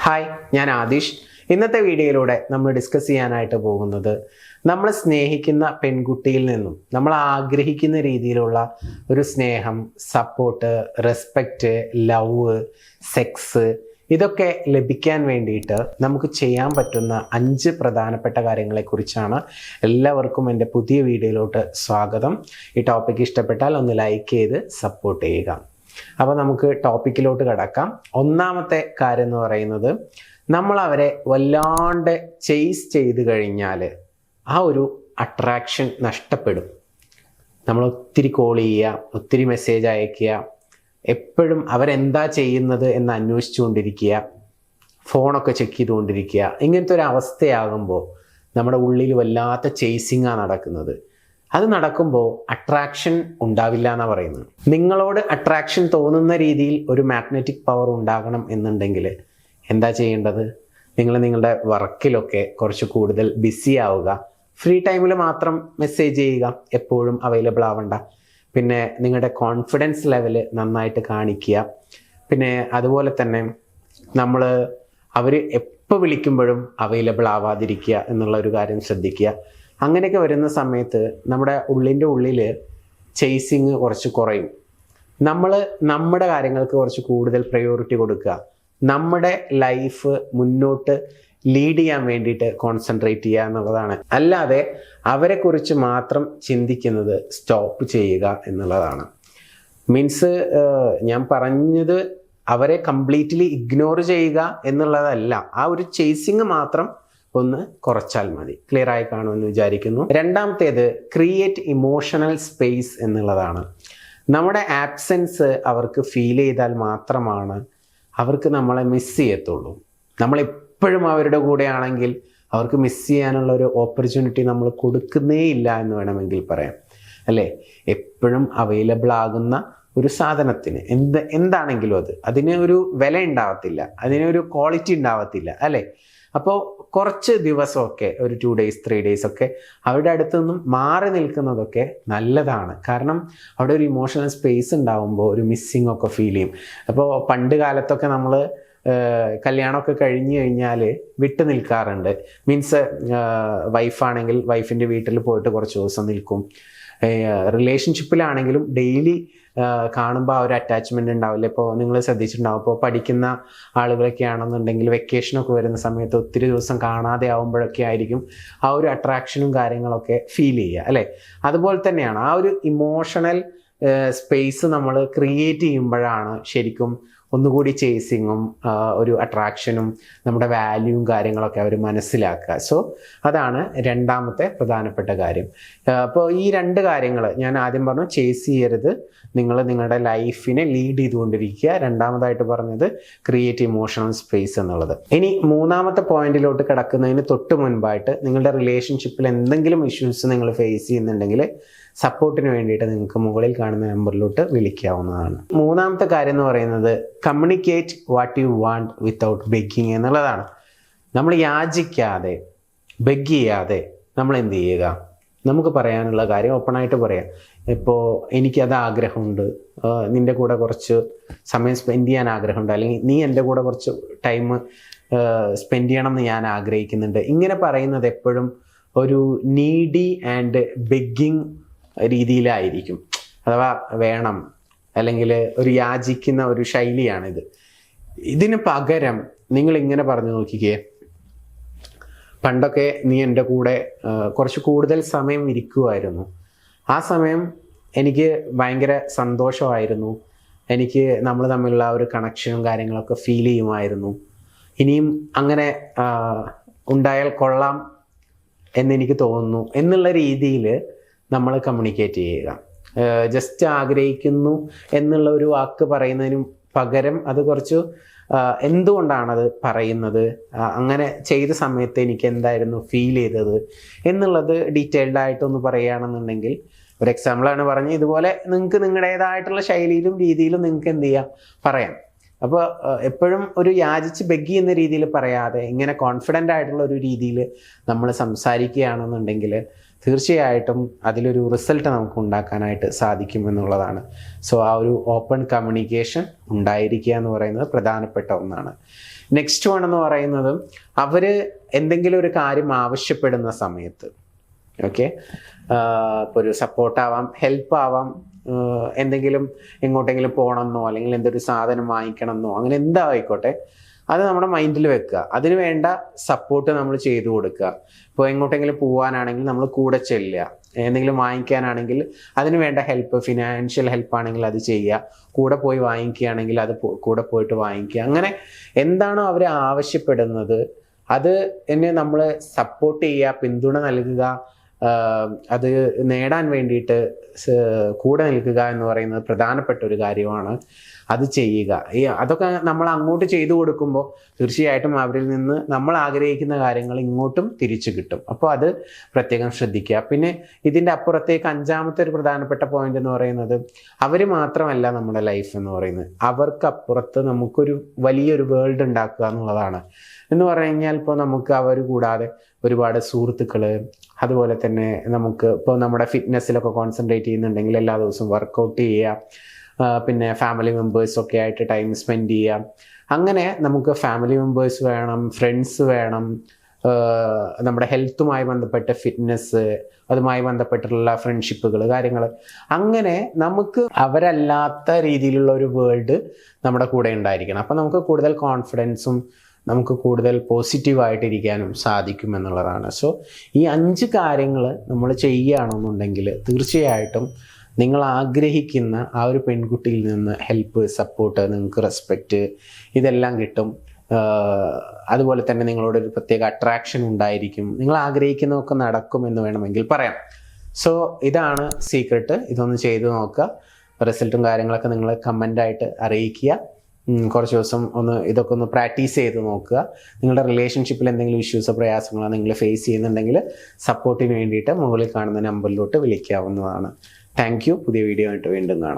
Hi, ഞാൻ ആദിഷ്. ഇന്നത്തെ വീഡിയോയിലൂടെ നമ്മൾ ഡിസ്കസ് ചെയ്യാനായിട്ട് പോകുന്നത് നമ്മൾ സ്നേഹിക്കുന്ന പെൺകുട്ടിയിൽ നിന്നും നമ്മൾ ആഗ്രഹിക്കുന്ന രീതിയിലുള്ള ഒരു സ്നേഹം, സപ്പോർട്ട്, റെസ്പെക്റ്റ്, ലവ്, സെക്സ് ഇതൊക്കെ ലഭിക്കാൻ വേണ്ടിയിട്ട് നമുക്ക് ചെയ്യാൻ പറ്റുന്ന 5 പ്രധാനപ്പെട്ട കാര്യങ്ങളെക്കുറിച്ചാണ്. എല്ലാവർക്കും എൻ്റെ പുതിയ വീഡിയോയിലോട്ട് സ്വാഗതം. ഈ ടോപ്പിക്ക് ഇഷ്ടപ്പെട്ടാൽ ഒന്ന് ലൈക്ക് ചെയ്ത് സപ്പോർട്ട് ചെയ്യുക. അപ്പോൾ നമുക്ക് ടോപ്പിക്കിലോട്ട് കിടക്കാം. ഒന്നാമത്തെ കാര്യം എന്ന് പറയുന്നത്, നമ്മൾ അവരെ വല്ലാണ്ട് ചേസ് ചെയ്ത് കഴിഞ്ഞാൽ ആ ഒരു അട്രാക്ഷൻ നഷ്ടപ്പെടും. നമ്മൾ ഒത്തിരി കോൾ ചെയ്യുക, ഒത്തിരി മെസ്സേജ് അയയ്ക്കുക, എപ്പോഴും അവരെന്താ ചെയ്യുന്നത് എന്ന് അന്വേഷിച്ചുകൊണ്ടിരിക്കുക, ഫോണൊക്കെ ചെക്ക് ചെയ്തുകൊണ്ടിരിക്കുക. ഇങ്ങനത്തെ ഒരു അവസ്ഥയാകുമ്പോൾ നമ്മുടെ ഉള്ളിൽ വല്ലാത്ത ചേസിങ്ങാണ് നടക്കുന്നത്. അത് നടക്കുമ്പോൾ അട്രാക്ഷൻ ഉണ്ടാവില്ല എന്നാണ് പറയുന്നത്. നിങ്ങളോട് അട്രാക്ഷൻ തോന്നുന്ന രീതിയിൽ ഒരു മാഗ്നറ്റിക് പവർ ഉണ്ടാകണം എന്നുണ്ടെങ്കിൽ എന്താ ചെയ്യേണ്ടത്? നിങ്ങളുടെ വർക്കിലൊക്കെ കുറച്ച് കൂടുതൽ ബിസി ആവുക. ഫ്രീ ടൈമിൽ മാത്രം മെസ്സേജ് ചെയ്യുക, എപ്പോഴും അവൈലബിൾ ആവണ്ട. പിന്നെ നിങ്ങളുടെ കോൺഫിഡൻസ് ലെവൽ നന്നായിട്ട് കാണിക്കുക. പിന്നെ അതുപോലെ തന്നെ അവർ എപ്പോൾ വിളിക്കുമ്പോഴും അവൈലബിൾ ആവാതിരിക്കുക എന്നുള്ള ഒരു കാര്യം ശ്രദ്ധിക്കുക. അങ്ങനെയൊക്കെ വരുന്ന സമയത്ത് നമ്മുടെ ഉള്ളിൽ ചേസിങ് കുറച്ച് കുറയും. നമ്മുടെ കാര്യങ്ങൾക്ക് കുറച്ച് കൂടുതൽ പ്രയോറിറ്റി കൊടുക്കുക. നമ്മുടെ ലൈഫ് മുന്നോട്ട് ലീഡ് ചെയ്യാൻ വേണ്ടിയിട്ട് കോൺസെൻട്രേറ്റ് ചെയ്യുക എന്നുള്ളതാണ്. അല്ലാതെ അവരെക്കുറിച്ച് മാത്രം ചിന്തിക്കുന്നത് സ്റ്റോപ്പ് ചെയ്യുക എന്നുള്ളതാണ്. മീൻസ് ഞാൻ പറഞ്ഞത് അവരെ കംപ്ലീറ്റ്ലി ഇഗ്നോർ ചെയ്യുക എന്നുള്ളതല്ല, ആ ഒരു ചേസിങ് മാത്രം ഒന്ന് കുറച്ചാൽ മതി. ക്ലിയർ ആയി കാണുമെന്ന് വിചാരിക്കുന്നു. രണ്ടാമത്തേത്, ക്രിയേറ്റ് ഇമോഷണൽ സ്പേസ് എന്നുള്ളതാണ്. നമ്മുടെ ആബ്സെൻസ് അവർക്ക് ഫീൽ ചെയ്താൽ മാത്രമാണ് അവർക്ക് നമ്മളെ മിസ് ചെയ്യത്തുള്ളൂ. നമ്മളെപ്പോഴും അവരുടെ കൂടെ ആണെങ്കിൽ അവർക്ക് മിസ് ചെയ്യാനുള്ള ഒരു ഓപ്പർച്യൂണിറ്റി നമ്മൾ കൊടുക്കുന്നേ ഇല്ല എന്ന് വേണമെങ്കിൽ പറയാം, അല്ലേ? എപ്പോഴും അവൈലബിൾ ആകുന്ന ഒരു സാധനത്തിന് എന്താണെങ്കിലും അതിന് ഒരു വില ഉണ്ടാവത്തില്ല, അതിനൊരു ക്വാളിറ്റി ഉണ്ടാവത്തില്ല, അല്ലേ? അപ്പോൾ കുറച്ച് ദിവസമൊക്കെ, ഒരു 2 days 3 days ഒക്കെ അവരുടെ അടുത്ത് നിന്നും മാറി നിൽക്കുന്നതൊക്കെ നല്ലതാണ്. കാരണം അവിടെ ഒരു ഇമോഷണൽ സ്പേസ് ഉണ്ടാവുമ്പോൾ ഒരു മിസ്സിങ് ഒക്കെ ഫീൽ ചെയ്യും. അപ്പോൾ പണ്ട് കാലത്തൊക്കെ നമ്മൾ കല്യാണമൊക്കെ കഴിഞ്ഞ് കഴിഞ്ഞാൽ വിട്ടു നിൽക്കാറുണ്ട്. മീൻസ് വൈഫാണെങ്കിൽ വൈഫിൻ്റെ വീട്ടിൽ പോയിട്ട് കുറച്ച് ദിവസം നിൽക്കും. റിലേഷൻഷിപ്പിലാണെങ്കിലും ഡെയിലി കാണുമ്പോൾ ആ ഒരു അറ്റാച്ച്മെൻ്റ് ഉണ്ടാവില്ല. ഇപ്പോൾ നിങ്ങൾ ശ്രദ്ധിച്ചിട്ടുണ്ടാവും, ഇപ്പോൾ പഠിക്കുന്ന ആളുകളൊക്കെ ആണെന്നുണ്ടെങ്കിൽ വെക്കേഷനൊക്കെ വരുന്ന സമയത്ത് ഒത്തിരി ദിവസം കാണാതെ ആവുമ്പോഴൊക്കെ ആയിരിക്കും ആ ഒരു അട്രാക്ഷനും കാര്യങ്ങളൊക്കെ ഫീൽ ചെയ്യുക, അല്ലേ? അതുപോലെ തന്നെയാണ് ആ ഒരു ഇമോഷണൽ സ്പേസ് നമ്മൾ ക്രിയേറ്റ് ചെയ്യുമ്പോഴാണ് ശരിക്കും ഒന്നുകൂടി ചേസിങ്ങും ഒരു അട്രാക്ഷനും നമ്മുടെ വാല്യൂവും കാര്യങ്ങളൊക്കെ അവർ മനസ്സിലാക്കുക. സോ അതാണ് രണ്ടാമത്തെ പ്രധാനപ്പെട്ട കാര്യം. അപ്പോൾ ഈ 2 കാര്യങ്ങൾ ഞാൻ ആദ്യം പറഞ്ഞു, ചേസ് ചെയ്യരുത്, നിങ്ങളുടെ ലൈഫിനെ ലീഡ് ചെയ്തുകൊണ്ടിരിക്കുക. രണ്ടാമതായിട്ട് പറഞ്ഞത് ക്രിയേറ്റ് ഇമോഷണൽ സ്പേസ് എന്നുള്ളത്. ഇനി മൂന്നാമത്തെ പോയിന്റിലോട്ട് കിടക്കുന്നതിന് തൊട്ട് മുൻപായിട്ട്, നിങ്ങളുടെ റിലേഷൻഷിപ്പിൽ എന്തെങ്കിലും ഇഷ്യൂസ് നിങ്ങൾ ഫേസ് ചെയ്യുന്നുണ്ടെങ്കിൽ സപ്പോർട്ടിന് വേണ്ടിയിട്ട് നിങ്ങൾക്ക് മുകളിൽ കാണുന്ന നമ്പറിലോട്ട് വിളിക്കാവുന്നതാണ്. മൂന്നാമത്തെ കാര്യം എന്ന് പറയുന്നത്, communicate what you want without begging എന്നുള്ളതാണ്. നമ്മൾ യാചിക്കാതെ, ബെഗ് ചെയ്യാതെ നമ്മൾ എന്ത് ചെയ്യുക? നമുക്ക് പറയാനുള്ള കാര്യം ഓപ്പണായിട്ട് പറയാം. ഇപ്പോൾ എനിക്കത് ആഗ്രഹമുണ്ട്, നിൻ്റെ കൂടെ കുറച്ച് സമയം സ്പെൻഡ് ചെയ്യാൻ ആഗ്രഹമുണ്ട്, അല്ലെങ്കിൽ നീ എൻ്റെ കൂടെ കുറച്ച് ടൈം സ്പെൻഡ് ചെയ്യണം എന്ന് ഞാൻ ആഗ്രഹിക്കുന്നുണ്ട്. ഇങ്ങനെ പറയുന്നത് എപ്പോഴും ഒരു നീഡി ആൻഡ് ബെഗ്ഗിങ് രീതിയിലായിരിക്കും. അഥവാ വേണം, അല്ലെങ്കിൽ ഒരു യാചിക്കുന്ന ഒരു ശൈലിയാണിത്. ഇതിന് പകരം നിങ്ങൾ ഇങ്ങനെ പറഞ്ഞു നോക്കിക്കേ, പണ്ടൊക്കെ നീ എൻ്റെ കൂടെ കുറച്ച് കൂടുതൽ സമയം ഇരിക്കുമായിരുന്നു, ആ സമയം എനിക്ക് ഭയങ്കര സന്തോഷമായിരുന്നു, എനിക്ക് നമ്മൾ തമ്മിലുള്ള ഒരു കണക്ഷനും കാര്യങ്ങളൊക്കെ ഫീൽ ചെയ്യുമായിരുന്നു, ഇനിയും അങ്ങനെ ഉണ്ടായാൽ കൊള്ളാം എന്നെനിക്ക് തോന്നുന്നു എന്നുള്ള രീതിയിൽ നമ്മൾ കമ്മ്യൂണിക്കേറ്റ് ചെയ്യുക. ജസ്റ്റ് ആഗ്രഹിക്കുന്നു എന്നുള്ള ഒരു വാക്ക് പറയുന്നതിനും പകരം അത് കുറച്ച് എന്തുകൊണ്ടാണത് പറയുന്നത്, അങ്ങനെ ചെയ്ത സമയത്ത് എനിക്ക് എന്തായിരുന്നു ഫീൽ ചെയ്തത് എന്നുള്ളത് ഡീറ്റെയിൽഡ് ആയിട്ടൊന്ന് പറയുകയാണെന്നുണ്ടെങ്കിൽ, ഒരു എക്സാമ്പിളാണ് പറഞ്ഞത്, ഇതുപോലെ നിങ്ങൾക്ക് നിങ്ങളുടേതായിട്ടുള്ള ശൈലിയിലും രീതിയിലും നിങ്ങൾക്ക് എന്ത് ചെയ്യാം, പറയാം. അപ്പോൾ എപ്പോഴും ഒരു യാചിച്ച് ബെഗ് എന്ന രീതിയിൽ പറയാതെ ഇങ്ങനെ കോൺഫിഡൻ്റ് ആയിട്ടുള്ള ഒരു രീതിയിൽ നമ്മൾ സംസാരിക്കുകയാണെന്നുണ്ടെങ്കിൽ തീർച്ചയായിട്ടും അതിലൊരു റിസൾട്ട് നമുക്ക് ഉണ്ടാക്കാനായിട്ട് സാധിക്കുമെന്നുള്ളതാണ്. സോ ആ ഒരു ഓപ്പൺ കമ്മ്യൂണിക്കേഷൻ ഉണ്ടായിരിക്കുക എന്ന് പറയുന്നത് പ്രധാനപ്പെട്ട ഒന്നാണ്. നെക്സ്റ്റ് വൺ എന്ന് പറയുന്നത് അവർ എന്തെങ്കിലും ഒരു കാര്യം ആവശ്യപ്പെടുന്ന സമയത്ത്, ഓക്കെ, ഇപ്പോൾ ഒരു സപ്പോർട്ടാവാം, ഹെൽപ്പ് ആവാം, എന്തെങ്കിലും എങ്ങോട്ടെങ്കിലും പോകണമെന്നോ അല്ലെങ്കിൽ എന്തൊരു സാധനം വാങ്ങിക്കണമെന്നോ അങ്ങനെ എന്തായിക്കോട്ടെ, അത് നമ്മുടെ മൈൻഡിൽ വെക്കുക. അതിന് വേണ്ട സപ്പോർട്ട് നമ്മൾ ചെയ്തു കൊടുക്കുക. ഇപ്പോൾ എങ്ങോട്ടെങ്കിലും പോകാനാണെങ്കിൽ നമ്മൾ കൂടെ ചെല്ലുക, എന്തെങ്കിലും വാങ്ങിക്കാനാണെങ്കിൽ അതിന് വേണ്ട ഹെൽപ്പ്, ഫിനാൻഷ്യൽ ഹെൽപ്പ് ആണെങ്കിൽ അത് ചെയ്യുക, കൂടെ പോയി വാങ്ങിക്കുകയാണെങ്കിൽ അത് കൂടെ പോയിട്ട് വാങ്ങിക്കുക. അങ്ങനെ എന്താണോ അവർ ആവശ്യപ്പെടുന്നത് അത് എന്നെ നമ്മൾ സപ്പോർട്ട് ചെയ്യുക, പിന്തുണ നൽകുക, അത് നേടാൻ വേണ്ടിയിട്ട് കൂടെ നിൽക്കുക എന്ന് പറയുന്നത് പ്രധാനപ്പെട്ട ഒരു കാര്യമാണ്. അത് ചെയ്യുക. അതൊക്കെ നമ്മൾ അങ്ങോട്ട് ചെയ്തു കൊടുക്കുമ്പോൾ തീർച്ചയായിട്ടും അവരിൽ നിന്ന് നമ്മൾ ആഗ്രഹിക്കുന്ന കാര്യങ്ങൾ ഇങ്ങോട്ടും തിരിച്ചു കിട്ടും. അപ്പോൾ അത് പ്രത്യേകം ശ്രദ്ധിക്കുക. പിന്നെ ഇതിൻ്റെ അപ്പുറത്തേക്ക് അഞ്ചാമത്തെ ഒരു പ്രധാനപ്പെട്ട പോയിന്റ് എന്ന് പറയുന്നത്, അവർ മാത്രമല്ല നമ്മുടെ ലൈഫ് എന്ന് പറയുന്നത്, അവർക്കപ്പുറത്ത് നമുക്കൊരു വലിയൊരു വേൾഡ് ഉണ്ടാക്കുക എന്നുള്ളതാണ്. എന്ന് പറഞ്ഞു കഴിഞ്ഞാൽ ഇപ്പോൾ നമുക്ക് അവർ കൂടാതെ ഒരുപാട് സുഹൃത്തുക്കൾ, അതുപോലെ തന്നെ നമുക്ക് ഇപ്പോൾ നമ്മുടെ ഫിറ്റ്നസ്സിലൊക്കെ കോൺസെൻട്രേറ്റ് ചെയ്യുന്നുണ്ടെങ്കിൽ എല്ലാ ദിവസവും വർക്കൗട്ട് ചെയ്യുക, പിന്നെ ഫാമിലി മെമ്പേഴ്സൊക്കെ ആയിട്ട് ടൈം സ്പെൻഡ് ചെയ്യുക. അങ്ങനെ നമുക്ക് ഫാമിലി മെമ്പേഴ്സ് വേണം, ഫ്രണ്ട്സ് വേണം, നമ്മുടെ ഹെൽത്തുമായി ബന്ധപ്പെട്ട ഫിറ്റ്നസ്, അതുമായി ബന്ധപ്പെട്ടിട്ടുള്ള ഫ്രണ്ട്ഷിപ്പുകൾ, കാര്യങ്ങൾ, അങ്ങനെ നമുക്ക് അവരല്ലാത്ത രീതിയിലുള്ള ഒരു വേൾഡ് നമ്മുടെ കൂടെ ഉണ്ടായിരിക്കണം. അപ്പം നമുക്ക് കൂടുതൽ കോൺഫിഡൻസും നമുക്ക് കൂടുതൽ പോസിറ്റീവായിട്ടിരിക്കാനും സാധിക്കും എന്നുള്ളതാണ്. സോ ഈ 5 കാര്യങ്ങൾ നമ്മൾ ചെയ്യുകയാണെന്നുണ്ടെങ്കിൽ തീർച്ചയായിട്ടും നിങ്ങൾ ആഗ്രഹിക്കുന്ന ആ ഒരു പെൺകുട്ടിയിൽ നിന്ന് ഹെൽപ്പ്, സപ്പോർട്ട്, നിങ്ങൾക്ക് റെസ്പെക്റ്റ് ഇതെല്ലാം കിട്ടും. അതുപോലെ തന്നെ നിങ്ങളോടൊരു പ്രത്യേക അട്രാക്ഷൻ ഉണ്ടായിരിക്കും. നിങ്ങൾ ആഗ്രഹിക്കുന്നതൊക്കെ നടക്കുമെന്ന് വേണമെങ്കിൽ പറയാം. സോ ഇതാണ് സീക്രട്ട്. ഇതൊന്ന് ചെയ്ത് നോക്കുക. റിസൾട്ടും കാര്യങ്ങളൊക്കെ നിങ്ങൾ കമൻ്റായിട്ട് അറിയിക്കുക. കുറച്ച് ദിവസം ഇതൊക്കെ ഒന്ന് പ്രാക്ടീസ് ചെയ്ത് നോക്കുക. നിങ്ങളുടെ റിലേഷൻഷിപ്പിൽ എന്തെങ്കിലും ഇഷ്യൂസോ പ്രയാസങ്ങളോ നിങ്ങൾ ഫേസ് ചെയ്യുന്നുണ്ടെങ്കിൽ സപ്പോർട്ടിന് വേണ്ടിയിട്ട് മുകളിൽ കാണുന്ന നമ്പറിലോട്ട് വിളിക്കാവുന്നതാണ്. Thank you. പുതിയ വീഡിയോ ആയിട്ട് വീണ്ടും കാണാം.